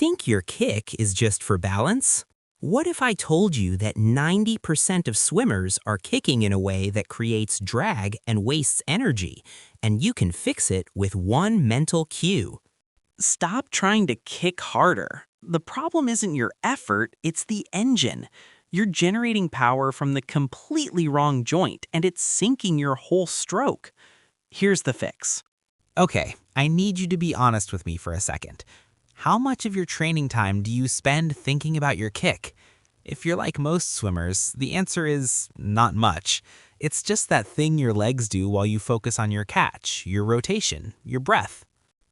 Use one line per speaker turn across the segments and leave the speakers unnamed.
Think your kick is just for balance? What if I told you that 90% of swimmers are kicking in a way that creates drag and wastes energy, and you can fix it with one mental cue?
Stop trying to kick harder. The problem isn't your effort, it's the engine. You're generating power from the completely wrong joint, and it's sinking your whole stroke. Here's the fix.
Okay, I need you to be honest with me for a second. How much of your training time do you spend thinking about your kick? If you're like most swimmers, the answer is not much. It's just that thing your legs do while you focus on your catch, your rotation, your breath.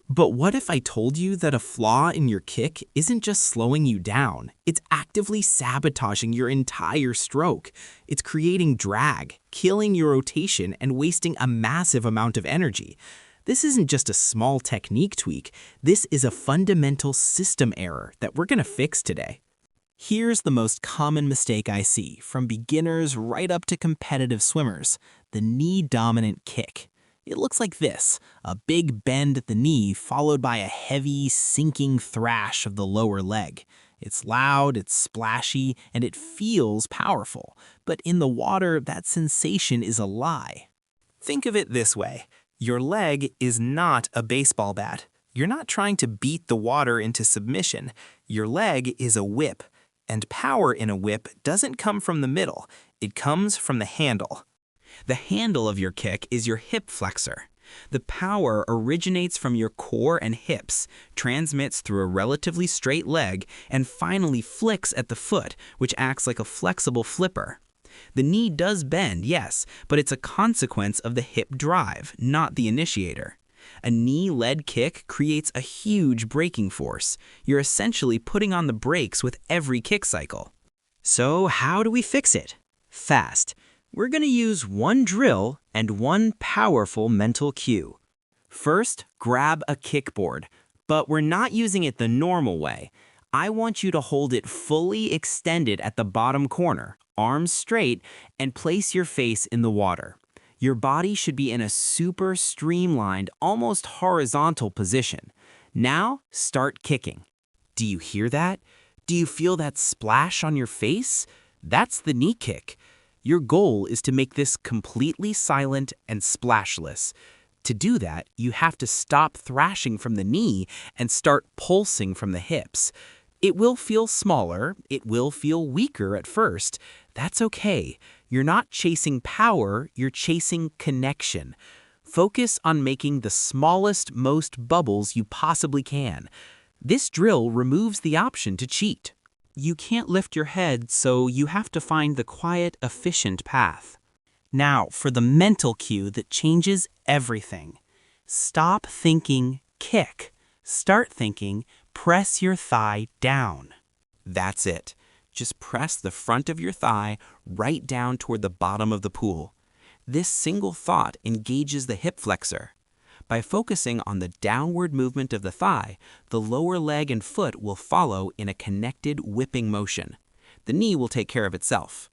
But what if I told you that a flaw in your kick isn't just slowing you down, it's actively sabotaging your entire stroke. It's creating drag, killing your rotation, and wasting a massive amount of energy. This isn't just a small technique tweak, this is a fundamental system error that we're gonna fix today. Here's the most common mistake I see, from beginners right up to competitive swimmers: the knee-dominant kick. It looks like this: a big bend at the knee followed by a heavy, sinking thrash of the lower leg. It's loud, it's splashy, and it feels powerful. But in the water, that sensation is a lie. Think of it this way. Your leg is not a baseball bat. You're not trying to beat the water into submission. Your leg is a whip, and power in a whip doesn't come from the middle. It comes from the handle. The handle of your kick is your hip flexor. The power originates from your core and hips, transmits through a relatively straight leg, and finally flicks at the foot, which acts like a flexible flipper. The knee does bend, yes, but it's a consequence of the hip drive, not the initiator. A knee-led kick creates a huge braking force. You're essentially putting on the brakes with every kick cycle.
So how do we fix it? Fast. We're going to use one drill and one powerful mental cue. First, grab a kickboard, but we're not using it the normal way. I want you to hold it fully extended at the bottom corner, arms straight, and place your face in the water. Your body should be in a super streamlined, almost horizontal position. Now, start kicking. Do you hear that? Do you feel that splash on your face? That's the knee kick. Your goal is to make this completely silent and splashless. To do that, you have to stop thrashing from the knee and start pulsing from the hips. It will feel smaller, it will feel weaker at first. That's okay. You're not chasing power, you're chasing connection. Focus on making the smallest, most bubbles you possibly can. This drill removes the option to cheat. You can't lift your head, so you have to find the quiet, efficient path. Now for the mental cue that changes everything. Stop thinking kick. Start thinking press your thigh down. That's it. Just press the front of your thigh right down toward the bottom of the pool. This single thought engages the hip flexor. By focusing on the downward movement of the thigh, the lower leg and foot will follow in a connected whipping motion. The knee will take care of itself.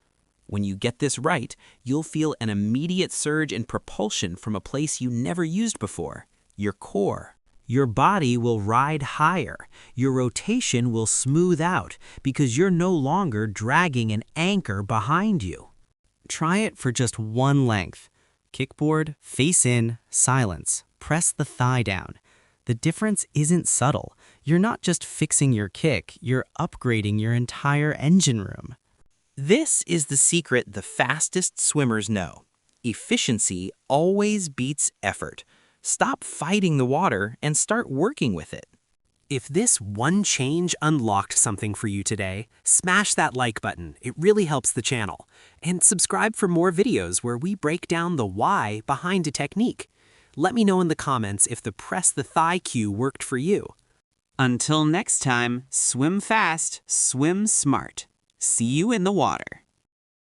When you get this right, you'll feel an immediate surge in propulsion from a place you never used before, your core. Your body will ride higher. Your rotation will smooth out because you're no longer dragging an anchor behind you. Try it for just one length. Kickboard, face in, silence. Press the thigh down. The difference isn't subtle. You're not just fixing your kick, you're upgrading your entire engine room. This is the secret the fastest swimmers know. Efficiency always beats effort. Stop fighting the water and start working with it. If this one change unlocked something for you today, smash that like button. It really helps the channel. And subscribe for more videos where we break down the why behind a technique. Let me know in the comments if the press the thigh cue worked for you. Until next time, swim fast, swim smart. See you in the water.